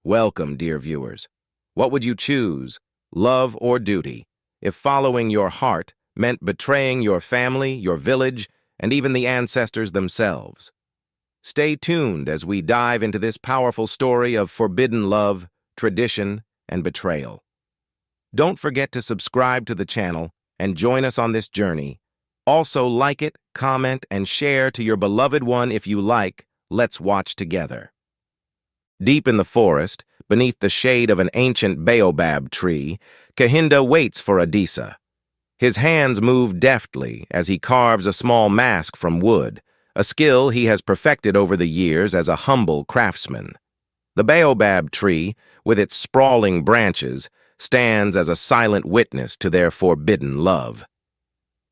Welcome, dear viewers. What would you choose, love or duty, if following your heart meant betraying your family, your village, and even the ancestors themselves? Stay tuned as we dive into this powerful story of forbidden love, tradition, and betrayal. Don't forget to subscribe to the channel and join us on this journey. Also, like it, comment, and share to your beloved one if you like. Let's watch together. Deep in the forest, beneath the shade of an ancient baobab tree, Kehinde waits for Adisa. His hands move deftly as he carves a small mask from wood, a skill he has perfected over the years as a humble craftsman. The baobab tree, with its sprawling branches, stands as a silent witness to their forbidden love.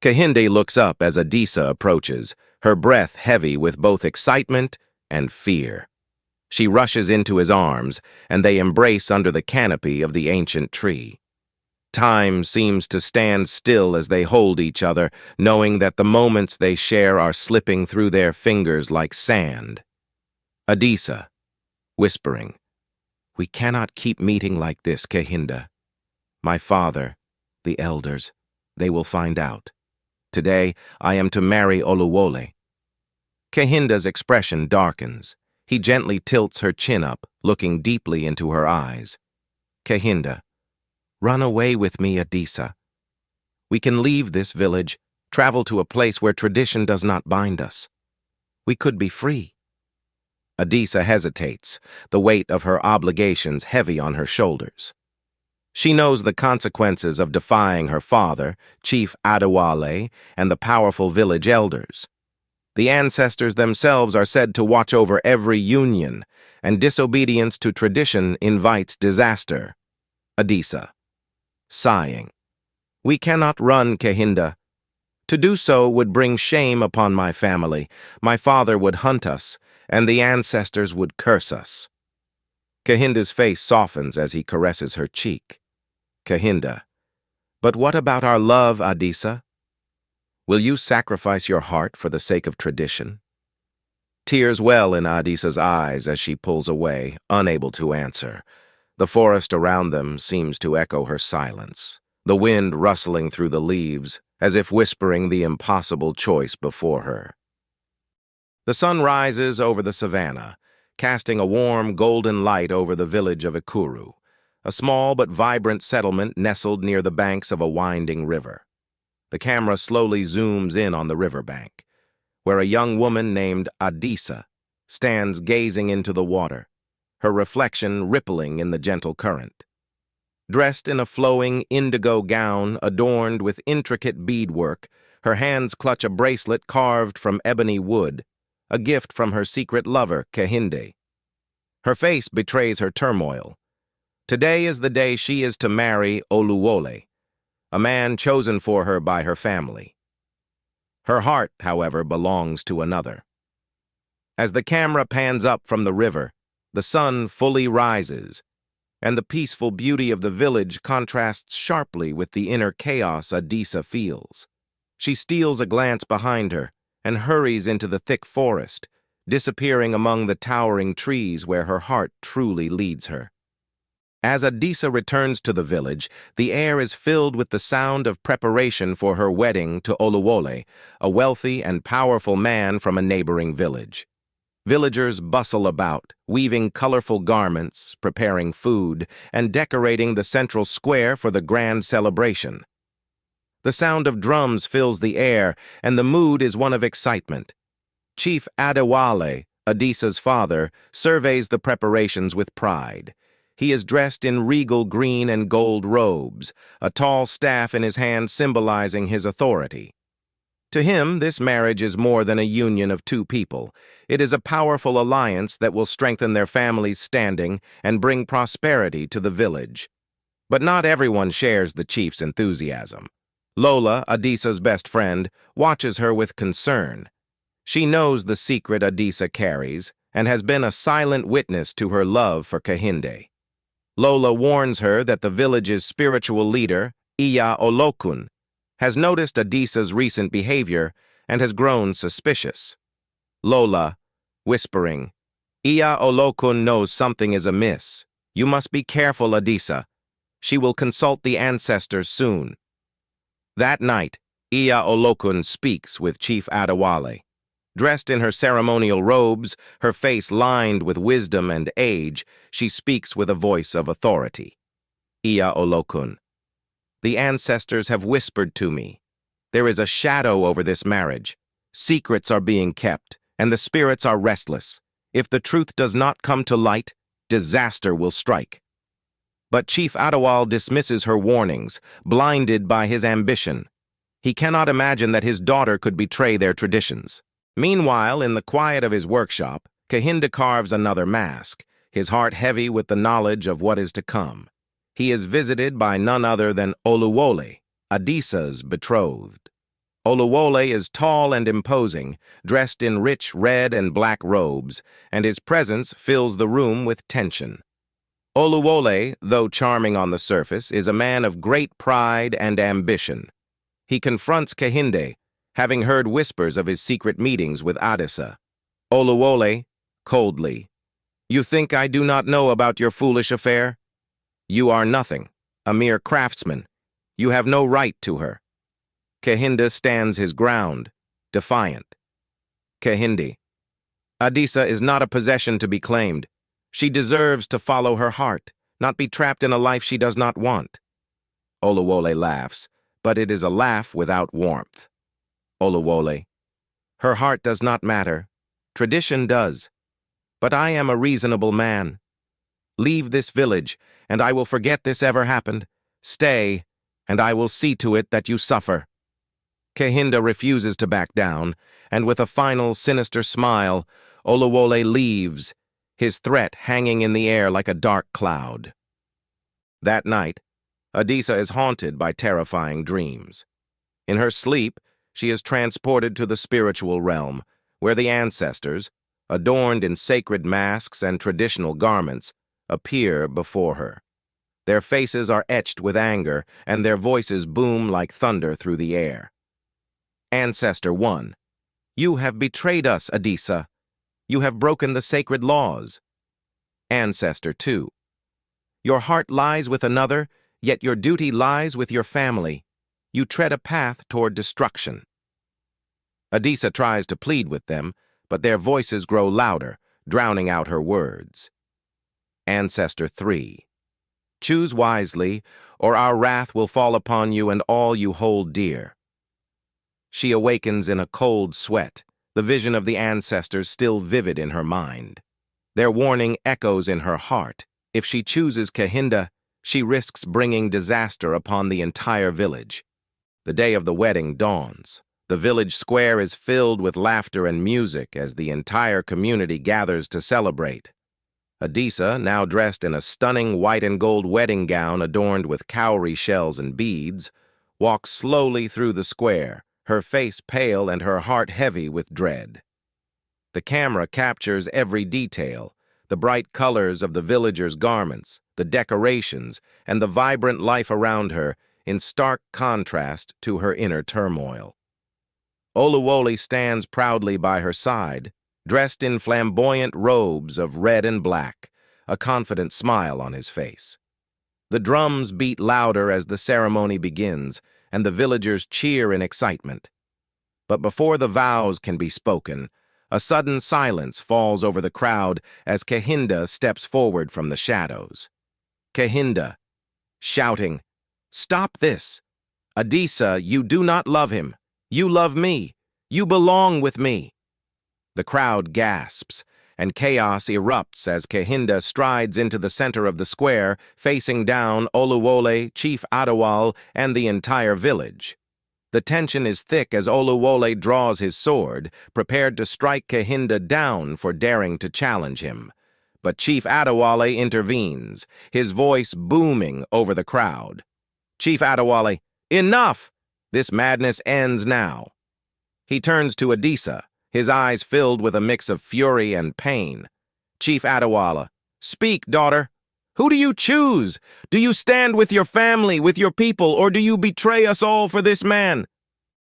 Kehinde looks up as Adisa approaches, her breath heavy with both excitement and fear. She rushes into his arms, and they embrace under the canopy of the ancient tree. Time seems to stand still as they hold each other, knowing that the moments they share are slipping through their fingers like sand. Adisa, whispering, "We cannot keep meeting like this, Kehinde. My father, the elders, they will find out. Today, I am to marry Oluwole." Kehinde's expression darkens. He gently tilts her chin up, looking deeply into her eyes. "Kehinde, run away with me, Adisa. We can leave this village, travel to a place where tradition does not bind us. We could be free." Adisa hesitates, the weight of her obligations heavy on her shoulders. She knows the consequences of defying her father, Chief Adewale, and the powerful village elders. The ancestors themselves are said to watch over every union, and disobedience to tradition invites disaster. Adisa, sighing, "We cannot run, Kehinde. To do so would bring shame upon my family. My father would hunt us, and the ancestors would curse us." Kehinde's face softens as he caresses her cheek. "Kehinde, but what about our love, Adisa? Will you sacrifice your heart for the sake of tradition?" Tears well in Adisa's eyes as she pulls away, unable to answer. The forest around them seems to echo her silence, the wind rustling through the leaves, as if whispering the impossible choice before her. The sun rises over the savannah, casting a warm, golden light over the village of Ikuru, a small but vibrant settlement nestled near the banks of a winding river. The camera slowly zooms in on the riverbank, where a young woman named Adisa stands gazing into the water, her reflection rippling in the gentle current. Dressed in a flowing indigo gown adorned with intricate beadwork, her hands clutch a bracelet carved from ebony wood, a gift from her secret lover, Kehinde. Her face betrays her turmoil. Today is the day she is to marry Oluwole, a man chosen for her by her family. Her heart, however, belongs to another. As the camera pans up from the river, the sun fully rises, and the peaceful beauty of the village contrasts sharply with the inner chaos Adisa feels. She steals a glance behind her and hurries into the thick forest, disappearing among the towering trees where her heart truly leads her. As Adisa returns to the village, the air is filled with the sound of preparation for her wedding to Oluwole, a wealthy and powerful man from a neighboring village. Villagers bustle about, weaving colorful garments, preparing food, and decorating the central square for the grand celebration. The sound of drums fills the air, and the mood is one of excitement. Chief Adewale, Adisa's father, surveys the preparations with pride. He is dressed in regal green and gold robes, a tall staff in his hand symbolizing his authority. To him, this marriage is more than a union of two people. It is a powerful alliance that will strengthen their family's standing and bring prosperity to the village. But not everyone shares the chief's enthusiasm. Lola, Adisa's best friend, watches her with concern. She knows the secret Adisa carries and has been a silent witness to her love for Kehinde. Lola warns her that the village's spiritual leader, Iya Olokun, has noticed Adisa's recent behavior and has grown suspicious. Lola, whispering, "Iya Olokun knows something is amiss. You must be careful, Adisa. She will consult the ancestors soon. That night, Iya Olokun speaks with Chief Adewale. Dressed in her ceremonial robes, her face lined with wisdom and age, she speaks with a voice of authority. Iya Olokun. The ancestors have whispered to me. There is a shadow over this marriage. Secrets are being kept, and the spirits are restless. If the truth does not come to light, disaster will strike. But Chief Adewale dismisses her warnings, blinded by his ambition. He cannot imagine that his daughter could betray their traditions. Meanwhile, in the quiet of his workshop, Kehinde carves another mask, his heart heavy with the knowledge of what is to come. He is visited by none other than Oluwole, Adisa's betrothed. Oluwole is tall and imposing, dressed in rich red and black robes, and his presence fills the room with tension. Oluwole, though charming on the surface, is a man of great pride and ambition. He confronts Kehinde, having heard whispers of his secret meetings with Adisa. Oluwole, coldly, "You think I do not know about your foolish affair? You are nothing, a mere craftsman. You have no right to her." Kehinde stands his ground, defiant. Kehinde. Adisa is not a possession to be claimed. She deserves to follow her heart, not be trapped in a life she does not want. Oluwole laughs, but it is a laugh without warmth. Oluwole. Her heart does not matter. Tradition does. But I am a reasonable man. Leave this village, and I will forget this ever happened. Stay, and I will see to it that you suffer. Kehinde refuses to back down, and with a final sinister smile, Oluwole leaves, his threat hanging in the air like a dark cloud. That night, Adisa is haunted by terrifying dreams. In her sleep, she is transported to the spiritual realm, where the ancestors, adorned in sacred masks and traditional garments, appear before her. Their faces are etched with anger, and their voices boom like thunder through the air. Ancestor 1. You have betrayed us, Adisa. You have broken the sacred laws. Ancestor 2. Your heart lies with another, yet your duty lies with your family. You tread a path toward destruction. Adisa tries to plead with them, but their voices grow louder, drowning out her words. Ancestor 3. Choose wisely, or our wrath will fall upon you and all you hold dear. She awakens in a cold sweat, the vision of the ancestors still vivid in her mind. Their warning echoes in her heart. If she chooses Kehinde, she risks bringing disaster upon the entire village. The day of the wedding dawns. The village square is filled with laughter and music as the entire community gathers to celebrate. Adisa, now dressed in a stunning white and gold wedding gown adorned with cowrie shells and beads, walks slowly through the square, her face pale and her heart heavy with dread. The camera captures every detail, the bright colors of the villagers' garments, the decorations, and the vibrant life around her, in stark contrast to her inner turmoil. Oluwole stands proudly by her side, dressed in flamboyant robes of red and black, a confident smile on his face. The drums beat louder as the ceremony begins, and the villagers cheer in excitement. But before the vows can be spoken, a sudden silence falls over the crowd as Kehinde steps forward from the shadows. Kehinde, shouting, "Stop this! Adisa, you do not love him. You love me. You belong with me." The crowd gasps, and chaos erupts as Kehinde strides into the center of the square, facing down Oluwole, Chief Adewale, and the entire village. The tension is thick as Oluwole draws his sword, prepared to strike Kehinde down for daring to challenge him. But Chief Adewale intervenes, his voice booming over the crowd. Chief Adewale, enough! This madness ends now. He turns to Adisa, his eyes filled with a mix of fury and pain. Chief Adewale, speak, daughter. Who do you choose? Do you stand with your family, with your people, or do you betray us all for this man?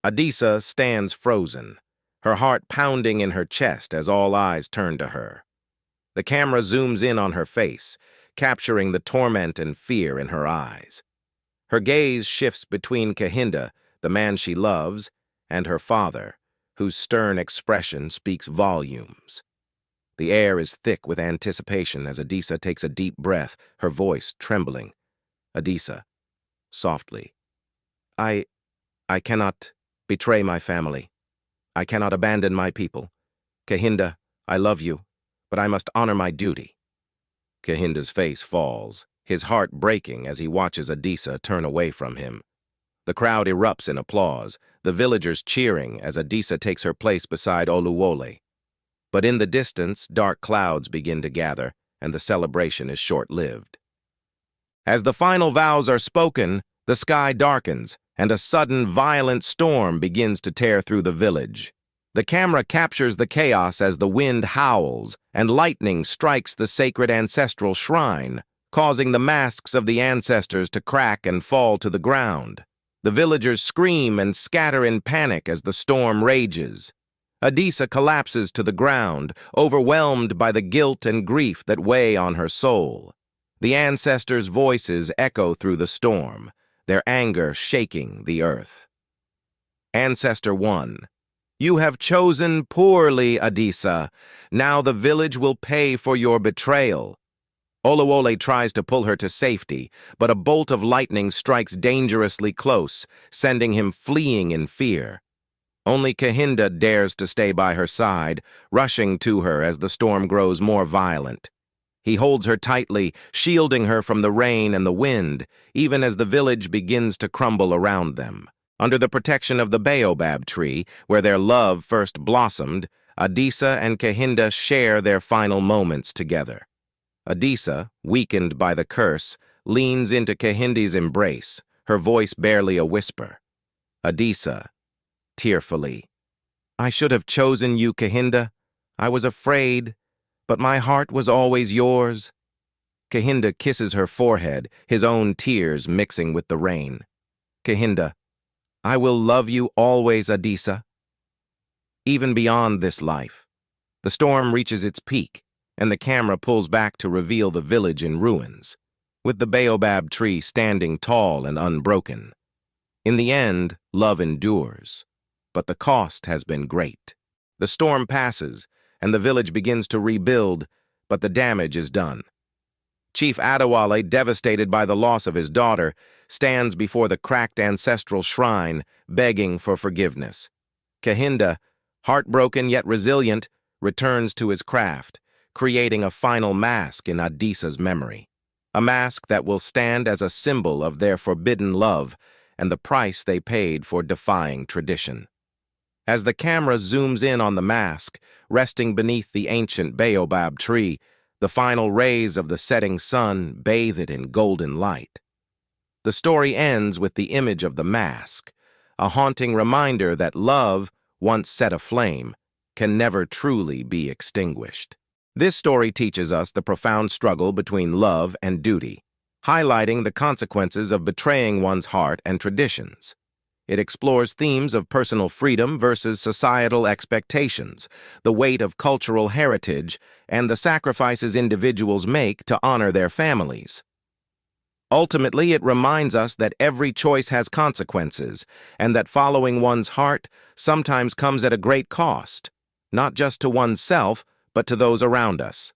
Adisa stands frozen, her heart pounding in her chest as all eyes turn to her. The camera zooms in on her face, capturing the torment and fear in her eyes. Her gaze shifts between Kehinde, the man she loves, and her father, whose stern expression speaks volumes. The air is thick with anticipation as Adisa takes a deep breath, her voice trembling. Adisa, softly. I cannot betray my family. I cannot abandon my people. Kehinde, I love you, but I must honor my duty. Kehinde's face falls, his heart breaking as he watches Adisa turn away from him. The crowd erupts in applause, the villagers cheering as Adisa takes her place beside Oluwole. But in the distance, dark clouds begin to gather, and the celebration is short-lived. As the final vows are spoken, the sky darkens, and a sudden, violent storm begins to tear through the village. The camera captures the chaos as the wind howls, and lightning strikes the sacred ancestral shrine, causing the masks of the ancestors to crack and fall to the ground. The villagers scream and scatter in panic as the storm rages. Adisa collapses to the ground, overwhelmed by the guilt and grief that weigh on her soul. The ancestors' voices echo through the storm, their anger shaking the earth. Ancestor 1. You have chosen poorly, Adisa. Now the village will pay for your betrayal. Oluwole tries to pull her to safety, but a bolt of lightning strikes dangerously close, sending him fleeing in fear. Only Kehinde dares to stay by her side, rushing to her as the storm grows more violent. He holds her tightly, shielding her from the rain and the wind, even as the village begins to crumble around them. Under the protection of the baobab tree, where their love first blossomed, Adisa and Kehinde share their final moments together. Adisa, weakened by the curse, leans into Kehinde's embrace, her voice barely a whisper. Adisa, tearfully, I should have chosen you, Kehinde. I was afraid, but my heart was always yours. Kehinde kisses her forehead, his own tears mixing with the rain. Kehinde, I will love you always, Adisa. Even beyond this life. The storm reaches its peak, and the camera pulls back to reveal the village in ruins, with the baobab tree standing tall and unbroken. In the end, love endures, but the cost has been great. The storm passes, and the village begins to rebuild, but the damage is done. Chief Adewale, devastated by the loss of his daughter, stands before the cracked ancestral shrine, begging for forgiveness. Kehinde, heartbroken yet resilient, returns to his craft, creating a final mask in Adisa's memory. A mask that will stand as a symbol of their forbidden love and the price they paid for defying tradition. As the camera zooms in on the mask, resting beneath the ancient baobab tree, the final rays of the setting sun bathe it in golden light. The story ends with the image of the mask, a haunting reminder that love, once set aflame, can never truly be extinguished. This story teaches us the profound struggle between love and duty, highlighting the consequences of betraying one's heart and traditions. It explores themes of personal freedom versus societal expectations, the weight of cultural heritage, and the sacrifices individuals make to honor their families. Ultimately, it reminds us that every choice has consequences, and that following one's heart sometimes comes at a great cost, not just to oneself, but to those around us.